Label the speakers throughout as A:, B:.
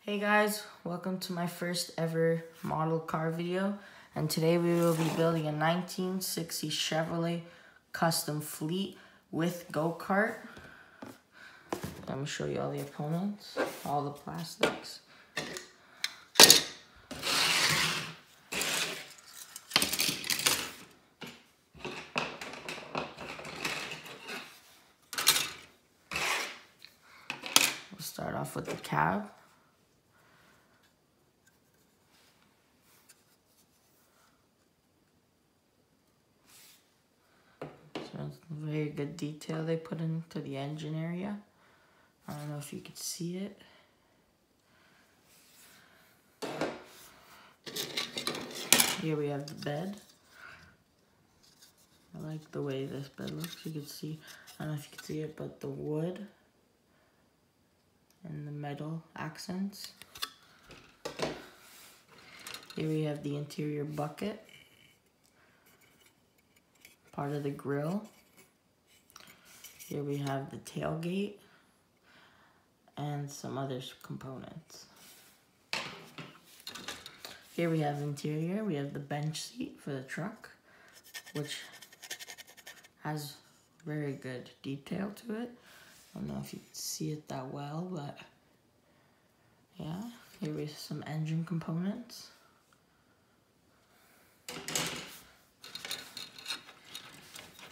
A: Hey guys, welcome to my first ever model car video, and today we will be building a 1960 Chevrolet custom fleet with go-kart. Let me show you all the components, all the plastics. We'll start off with the cab. So very good detail they put into the engine area. I don't know if you could see it. Here we have the bed. I like the way this bed looks. You can see, I don't know if you can see it, but the wood and the metal accents. Here we have the interior bucket, part of the grill. Here we have the tailgate and some other components. Here we have the interior. We have the bench seat for the truck, which has very good detail to it. I don't know if you can see it that well, but yeah. Here we have some engine components.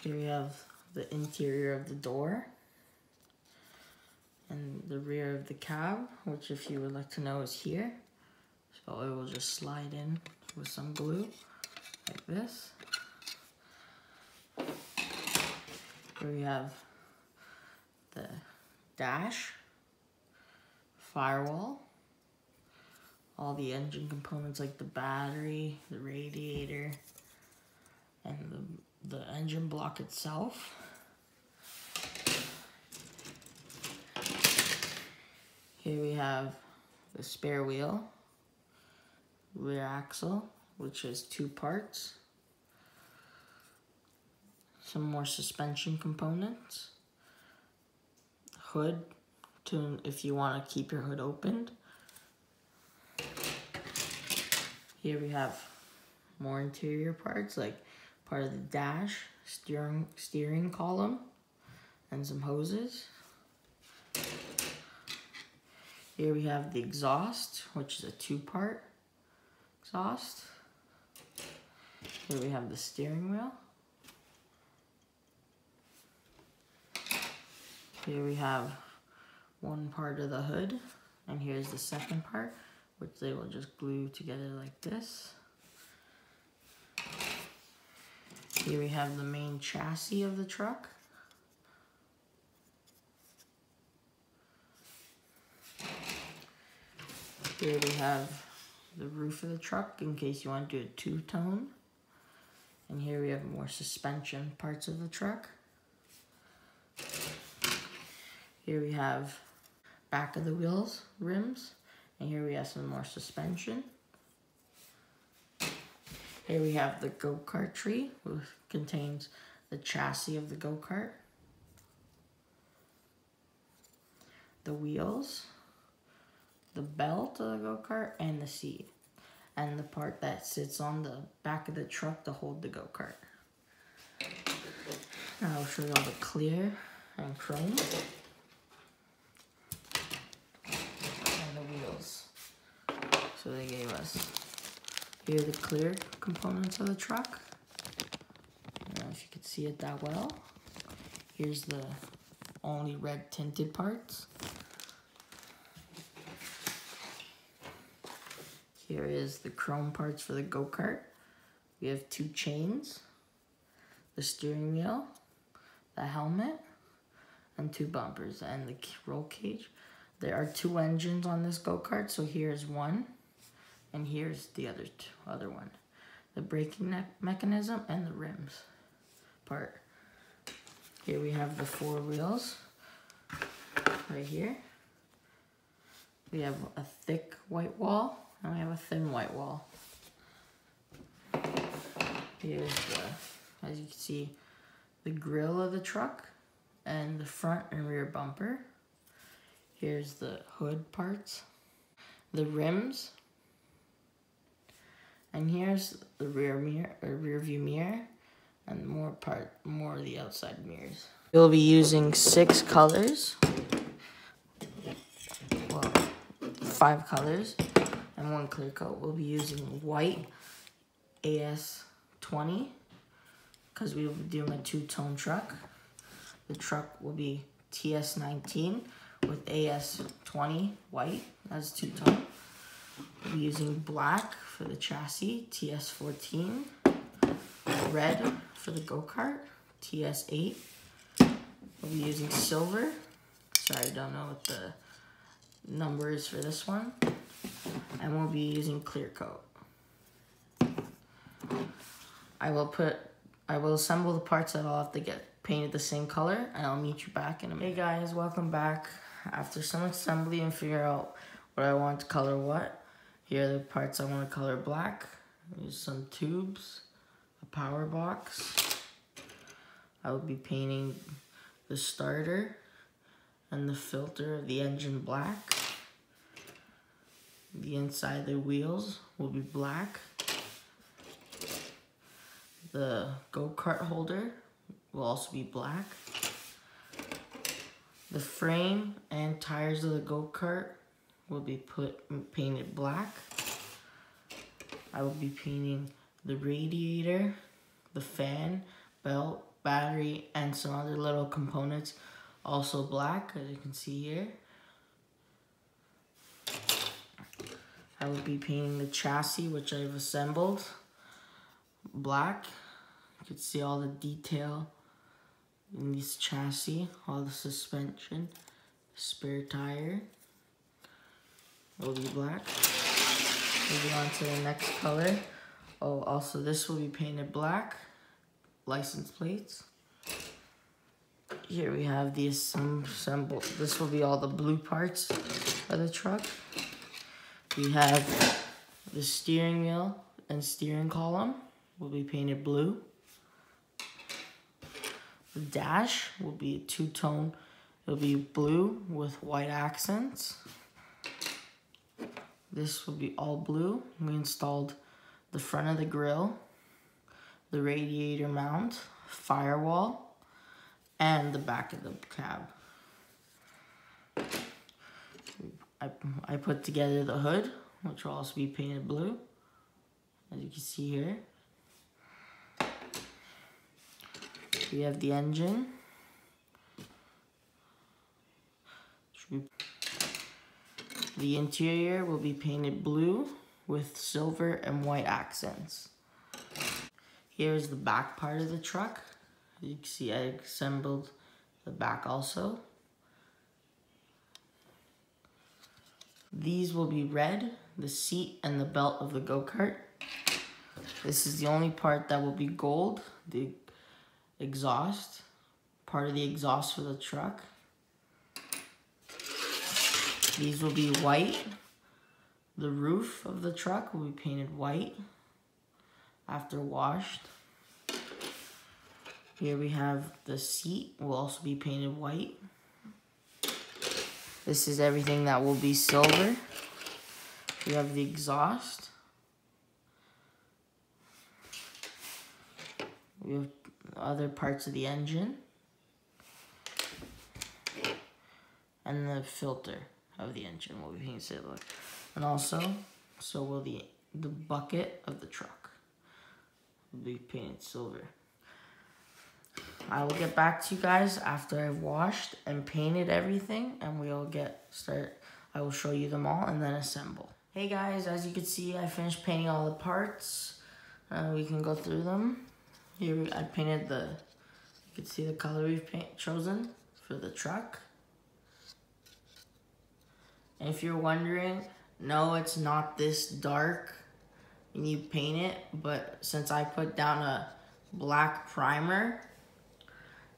A: Here we have the interior of the door and the rear of the cab, which if you would like to know is here. So it will just slide in with some glue like this. Here we have the dash, firewall, all the engine components like the battery, the radiator, and the engine block itself. Here we have the spare wheel, rear axle, which is 2 parts. Some more suspension components. Hood, if you want to keep your hood opened. Here we have more interior parts, like part of the dash, steering column, and some hoses. Here we have the exhaust, which is a 2-part exhaust. Here we have the steering wheel. Here we have one part of the hood, and here's the second part, which they will just glue together like this. Here we have the main chassis of the truck. Here we have the roof of the truck in case you want to do a 2-tone. And here we have more suspension parts of the truck. Here we have back of the wheels, rims. And here we have some more suspension. Here we have the go-kart tree, which contains the chassis of the go-kart, the wheels, the belt of the go-kart, and the seat, and the part that sits on the back of the truck to hold the go-kart. Now I'll show you all the clear and chrome, and the wheels. So they gave us here the clear components of the truck. I don't know if you can see it that well. Here's the only red tinted parts. Here is the chrome parts for the go-kart. We have 2 chains, the steering wheel, the helmet, and 2 bumpers, and the roll cage. There are 2 engines on this go-kart, so here's one, and here's the other one. The braking mechanism and the rims part. Here we have the 4 wheels, right here. We have a thick white wall, and we have a thin white wall. Here's as you can see, the grill of the truck and the front and rear bumper. Here's the hood parts. the rims. And here's the rear view mirror, and more of the outside mirrors. We'll be using 6 colors, well, 5 colors, and 1 clear coat. We'll be using white AS20, because we will be doing a 2-tone truck. The truck will be TS19 with AS20 white, that's 2-tone. We'll be using black for the chassis, TS14. Red for the go-kart, TS8. We'll be using silver. Sorry, I don't know what the number is for this one. And we'll be using clear coat. I will assemble the parts that I'll have to get painted the same color, and I'll meet you back in a minute. Hey guys, welcome back. After some assembly and figure out what I want to color what, here are the parts I want to color black. There's some tubes, a power box. I will be painting the starter and the filter of the engine black. The inside of the wheels will be black. The go-kart holder will also be black. The frame and tires of the go-kart will be painted black. I will be painting the radiator, the fan, belt, battery, and some other little components also black, as you can see here. I will be painting the chassis, which I've assembled, black. You can see all the detail in this chassis, all the suspension, spare tire will be black. Moving on to the next color. Oh, also this will be painted black. License plates. Here we have the assembled. This will be all the blue parts of the truck. We have the steering wheel and steering column will be painted blue. The dash will be 2-tone. It'll be blue with white accents. This will be all blue. We installed the front of the grille, the radiator mount, firewall, and the back of the cab. I put together the hood, which will also be painted blue, as you can see here. We have the engine. The interior will be painted blue with silver and white accents. Here's the back part of the truck. As you can see, I assembled the back also. These will be red, the seat and the belt of the go-kart. This is the only part that will be gold, the exhaust, part of the exhaust for the truck. These will be white. The roof of the truck will be painted white after washed. Here we have the seat will also be painted white. This is everything that will be silver. We have the exhaust. We have other parts of the engine. And the filter of the engine will be painted silver. And also, so will the bucket of the truck will be painted silver. I will get back to you guys after I've washed and painted everything, and we'll I will show you them all and then assemble. Hey guys, as you can see, I finished painting all the parts. We can go through them. Here I painted you can see the color we've chosen for the truck. And if you're wondering, no, it's not this dark when you paint it, but since I put down a black primer,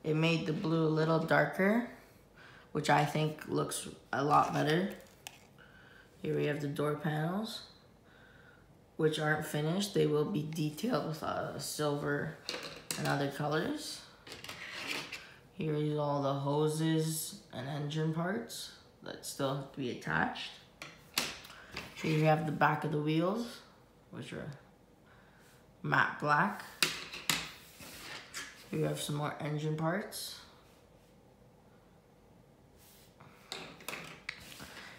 A: it made the blue a little darker, which I think looks a lot better. Here we have the door panels, which aren't finished. They will be detailed with silver and other colors. Here is all the hoses and engine parts that still have to be attached. Here you have the back of the wheels, which are matte black. Here you have some more engine parts.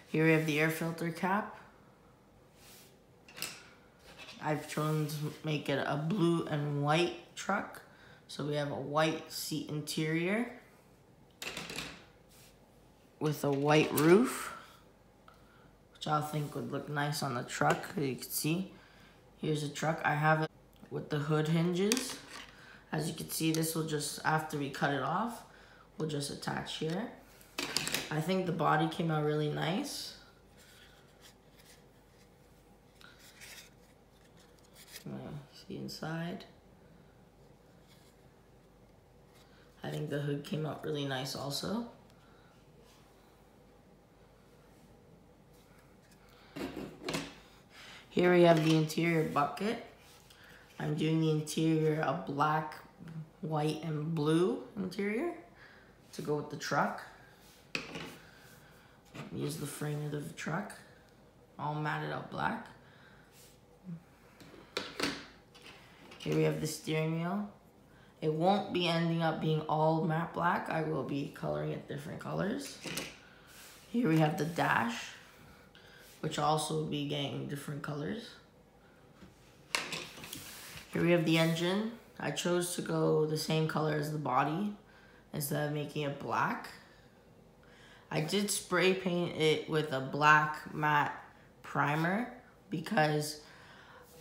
A: Here we have the air filter cap. I've chosen to make it a blue and white truck. So we have a white seat interior with a white roof, which I think would look nice on the truck. As you can see, here's the truck. I have it with the hood hinges. As you can see, this will just, after we cut it off, we'll just attach here. I think the body came out really nice. See inside. I think the hood came out really nice also. Here we have the interior bucket. I'm doing the interior a black, white, and blue interior to go with the truck. Here's the frame of the truck, all matted out black. Here we have the steering wheel. It won't be ending up being all matte black. I will be coloring it different colors. Here we have the dash, which will also be getting different colors. Here we have the engine. I chose to go the same color as the body instead of making it black. I did spray paint it with a black matte primer because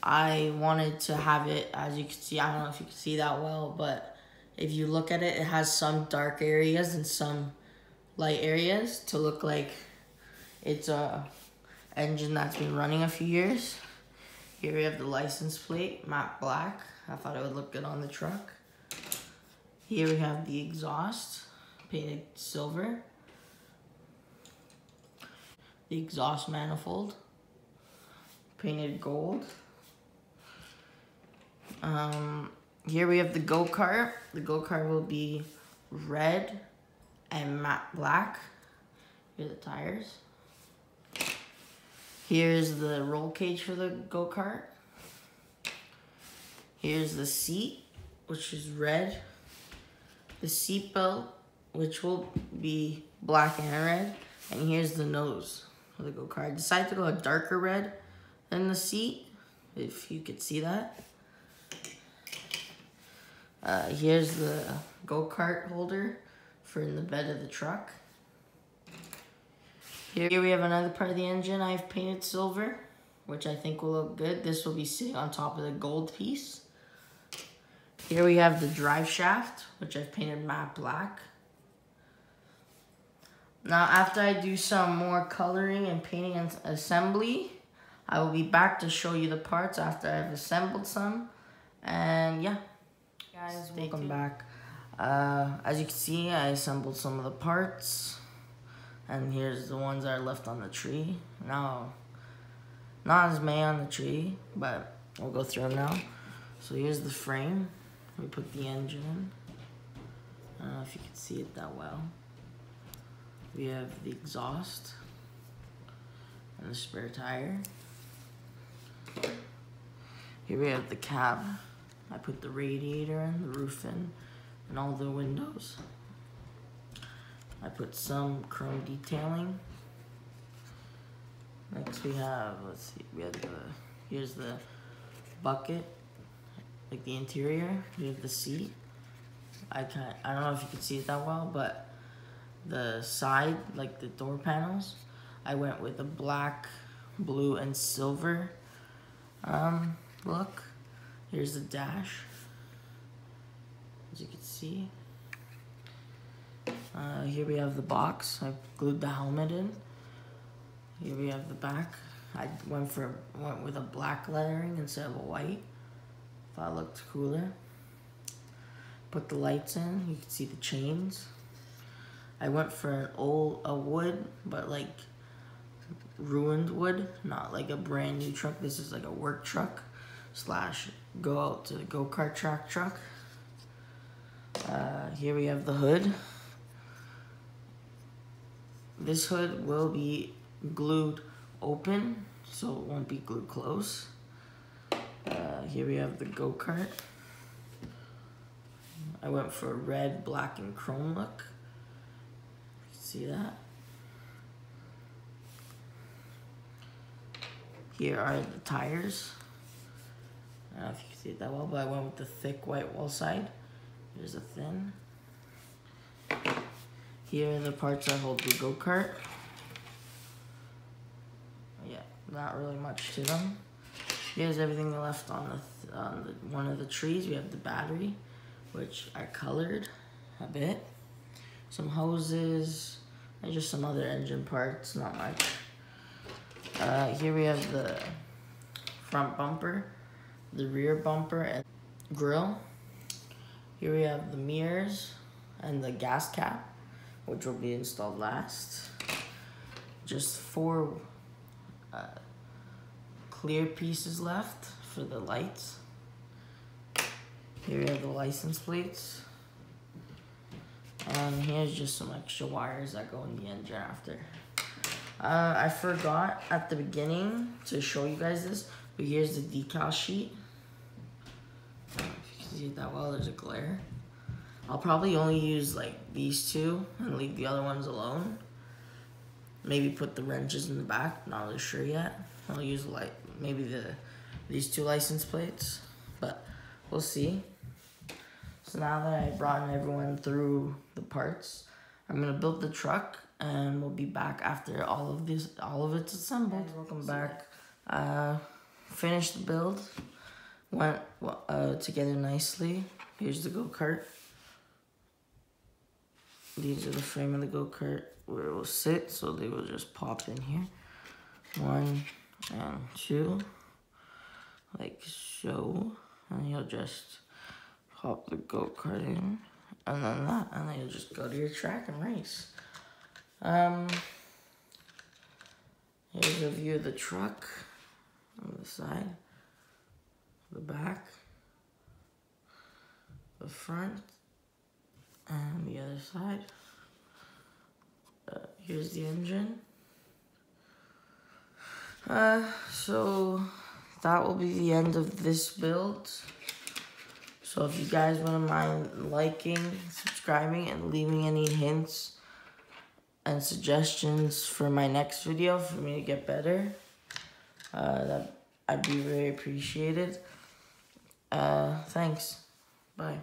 A: I wanted to have it, as you can see, I don't know if you can see that well, but if you look at it, it has some dark areas and some light areas to look like it's a engine that's been running a few years. Here we have the license plate, matte black. I thought it would look good on the truck. Here we have the exhaust, painted silver. The exhaust manifold, painted gold. Here we have the go-kart. The go-kart will be red and matte black. Here are the tires. Here's the roll cage for the go-kart. Here's the seat, which is red. The seat belt, which will be black and red. And here's the nose of the go-kart. I decided to go a darker red than the seat, if you could see that. Here's the go-kart holder for in the bed of the truck. Here we have another part of the engine I've painted silver, which I think will look good. This will be sitting on top of the gold piece. Here we have the drive shaft, which I've painted matte black. Now after I do some more coloring and painting and assembly, I will be back to show you the parts after I've assembled some. And yeah, guys, welcome back. As you can see, I assembled some of the parts. And here's the ones that are left on the tree. Now, not as many on the tree, but we'll go through them now. So here's the frame. We put the engine in. I don't know if you can see it that well. We have the exhaust and the spare tire. Here we have the cab. I put the radiator in, the roof in, and all the windows. I put some chrome detailing. Next we have, let's see, we have here's the bucket, like the interior. We have the seat. I don't know if you can see it that well, but the side, like the door panels, I went with a black, blue, and silver look. Here's the dash, as you can see. Here we have the box. I glued the helmet in. Here we have the back. I went with a black lettering instead of a white. Thought it looked cooler. Put the lights in. You can see the chains. I went for a wood, but like ruined wood, not like a brand new truck. This is like a work truck / go out to the go-kart track truck. Here we have the hood. This hood will be glued open so it won't be glued close. Here we have the go-kart. I went for a red, black, and chrome look. See that? Here are the tires. I don't know if you can see it that well, but I went with the thick white wall side. Here's the thin. Here are the parts that hold the go-kart. Yeah, not really much to them. Here's everything left on one of the trees. We have the battery, which I colored a bit. Some hoses, and just some other engine parts, not much. Here we have the front bumper, the rear bumper, and grille. Here we have the mirrors and the gas cap, which will be installed last. Just 4 clear pieces left for the lights. Here we have the license plates. And here's just some extra wires that go in the engine after. I forgot at the beginning to show you guys this, but here's the decal sheet. I don't know if you can see it that well, there's a glare. I'll probably only use like these 2 and leave the other ones alone. Maybe put the wrenches in the back, not really sure yet. I'll use like maybe these 2 license plates, but we'll see. So now that I brought everyone through the parts, I'm gonna build the truck, and we'll be back after all of it's assembled. Hey, welcome back. Finished the build, went together nicely. Here's the go-kart. These are the frame of the go-kart where it will sit, so they will just pop in here. 1 and 2, like so, and you'll just pop the go-kart in, and then that, and then you'll just go to your track and race. Here's a view of the truck on the side, the back, the front, and the other side. Here's the engine. So that will be the end of this build. So if you guys wouldn't mind liking, subscribing, and leaving any hints and suggestions for my next video for me to get better, that I'd be very appreciated. Thanks. Bye.